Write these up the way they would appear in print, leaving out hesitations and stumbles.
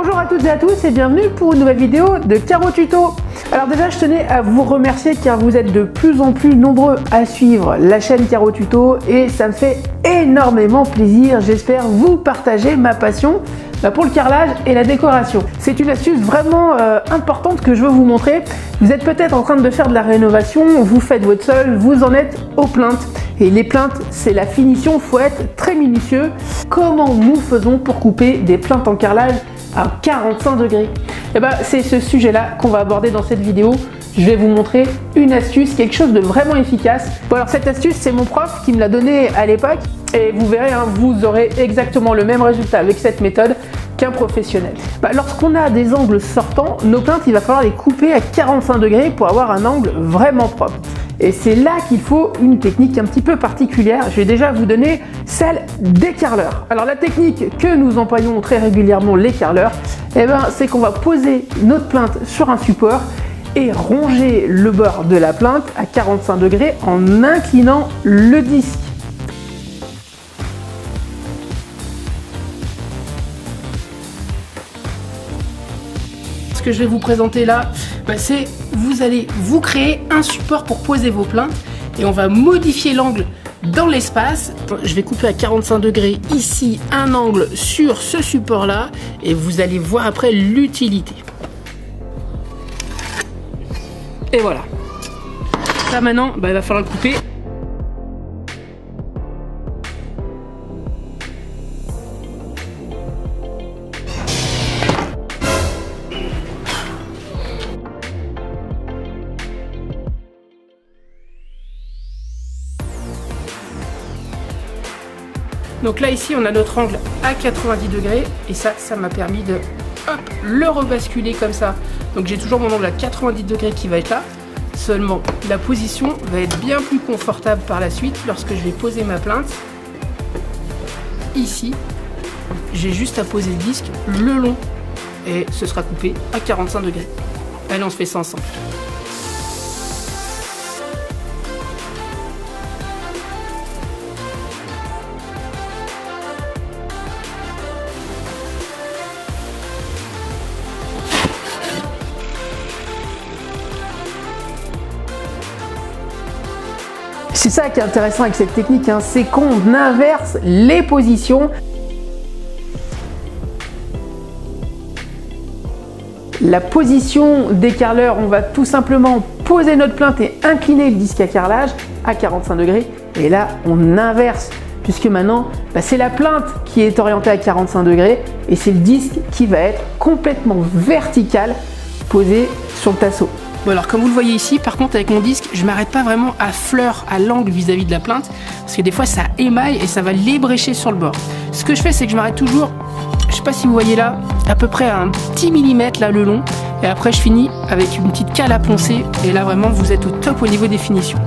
Bonjour à toutes et à tous et bienvenue pour une nouvelle vidéo de Caro Tuto. Alors déjà je tenais à vous remercier car vous êtes de plus en plus nombreux à suivre la chaîne Caro Tuto et ça me fait énormément plaisir. J'espère vous partager ma passion pour le carrelage et la décoration. C'est une astuce vraiment importante que je veux vous montrer. Vous êtes peut-être en train de faire de la rénovation, vous faites votre sol, vous en êtes aux plaintes. Et les plaintes, c'est la finition, il faut être très minutieux. Comment nous faisons pour couper des plaintes en carrelage à 45 degrés? Et ben, c'est ce sujet-là qu'on va aborder dans cette vidéo. Je vais vous montrer une astuce, quelque chose de vraiment efficace. Bon, alors cette astuce, c'est mon prof qui me l'a donnée à l'époque. Et vous verrez, vous aurez exactement le même résultat avec cette méthode qu'un professionnel. Lorsqu'on a des angles sortants, nos plaintes, il va falloir les couper à 45 degrés pour avoir un angle vraiment propre. Et c'est là qu'il faut une technique un petit peu particulière. Je vais déjà vous donner celle des carreleurs. Alors la technique que nous employons très régulièrement les carreleurs, c'est qu'on va poser notre plainte sur un support et ronger le bord de la plainte à 45 degrés en inclinant le disque. Ce que je vais vous présenter là, c'est vous allez vous créer un support pour poser vos plaintes et on va modifier l'angle dans l'espace. Je vais couper à 45 degrés ici un angle sur ce support là et vous allez voir après l'utilité. Et voilà. Là maintenant, il va falloir le couper. Donc là ici on a notre angle à 90 degrés et ça m'a permis de le rebasculer comme ça. Donc j'ai toujours mon angle à 90 degrés qui va être là. Seulement la position va être bien plus confortable par la suite lorsque je vais poser ma plainte. Ici, j'ai juste à poser le disque le long et ce sera coupé à 45 degrés. Allez, on se fait ça ensemble. C'est ça qui est intéressant avec cette technique, c'est qu'on inverse les positions. La position des carreleurs, on va tout simplement poser notre plainte et incliner le disque à carrelage à 45 degrés. Et là, on inverse, puisque maintenant, c'est la plainte qui est orientée à 45 degrés et c'est le disque qui va être complètement vertical posé sur le tasseau. Bon alors comme vous le voyez ici, par contre avec mon disque, je m'arrête pas vraiment à fleur à l'angle vis-à-vis de la plainte, parce que des fois ça émaille et ça va l'ébrécher sur le bord. Ce que je fais, c'est que je m'arrête toujours, je sais pas si vous voyez là, à peu près à un petit millimètre là le long, et après je finis avec une petite cale à poncer, et là vraiment vous êtes au top au niveau des finitions.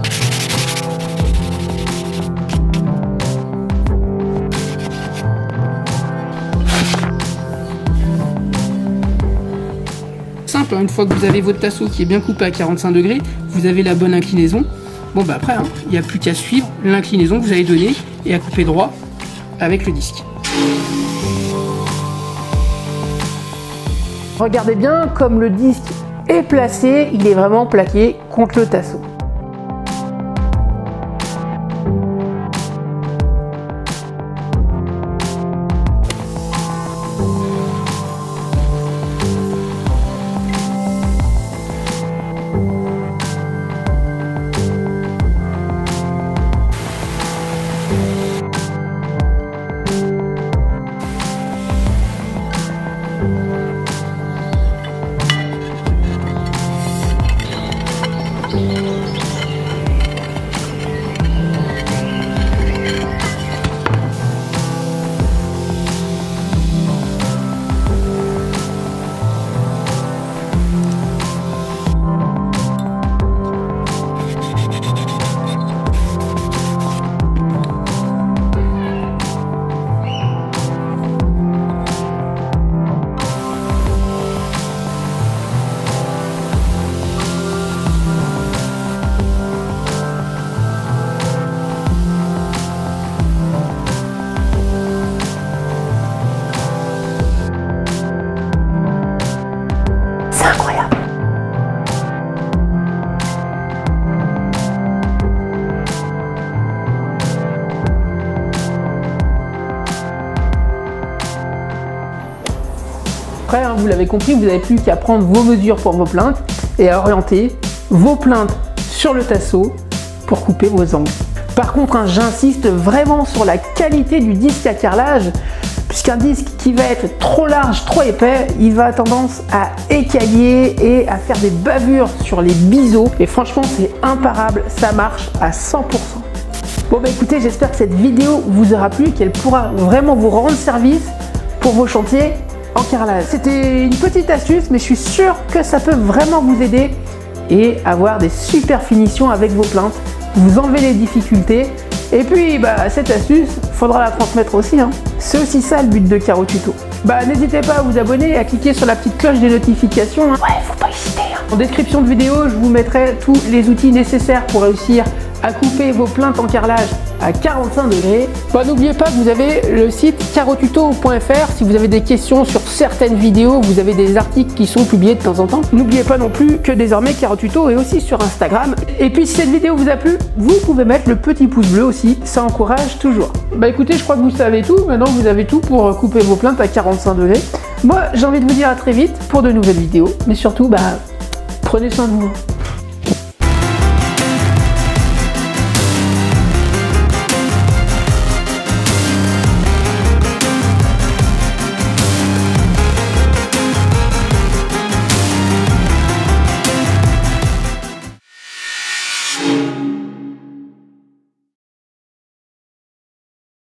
Simple, une fois que vous avez votre tasseau qui est bien coupé à 45 degrés, vous avez la bonne inclinaison. Bon après, il n'y a plus qu'à suivre l'inclinaison que vous avez donnée et à couper droit avec le disque. Regardez bien comme le disque est placé, il est vraiment plaqué contre le tasseau. Après, hein, vous l'avez compris, vous n'avez plus qu'à prendre vos mesures pour vos plinthes et à orienter vos plinthes sur le tasseau pour couper vos angles. Par contre, hein, j'insiste vraiment sur la qualité du disque à carrelage, puisqu'un disque qui va être trop large, trop épais, il va avoir tendance à écailler et à faire des bavures sur les biseaux. Et franchement, c'est imparable, ça marche à 100%. Bon bah écoutez, j'espère que cette vidéo vous aura plu, qu'elle pourra vraiment vous rendre service pour vos chantiers en carrelage. C'était une petite astuce, mais je suis sûr que ça peut vraiment vous aider et avoir des super finitions avec vos plinthes. Vous enlevez les difficultés. Et puis, bah, cette astuce, faudra la transmettre aussi, hein. C'est aussi ça le but de Caro Tuto. Bah, n'hésitez pas à vous abonner et à cliquer sur la petite cloche des notifications, hein. Ouais, faut pas hésiter, hein. En description de vidéo, je vous mettrai tous les outils nécessaires pour réussir à couper vos plinthes en carrelage à 45 degrés. Bah, n'oubliez pas que vous avez le site carotuto.fr si vous avez des questions sur certaines vidéos, vous avez des articles qui sont publiés de temps en temps. N'oubliez pas non plus que désormais Caro Tuto est aussi sur Instagram. Et puis si cette vidéo vous a plu, vous pouvez mettre le petit pouce bleu aussi, ça encourage toujours. Bah écoutez, je crois que vous savez tout, maintenant vous avez tout pour couper vos plinthes à 45 degrés. Moi j'ai envie de vous dire à très vite pour de nouvelles vidéos, mais surtout bah prenez soin de vous.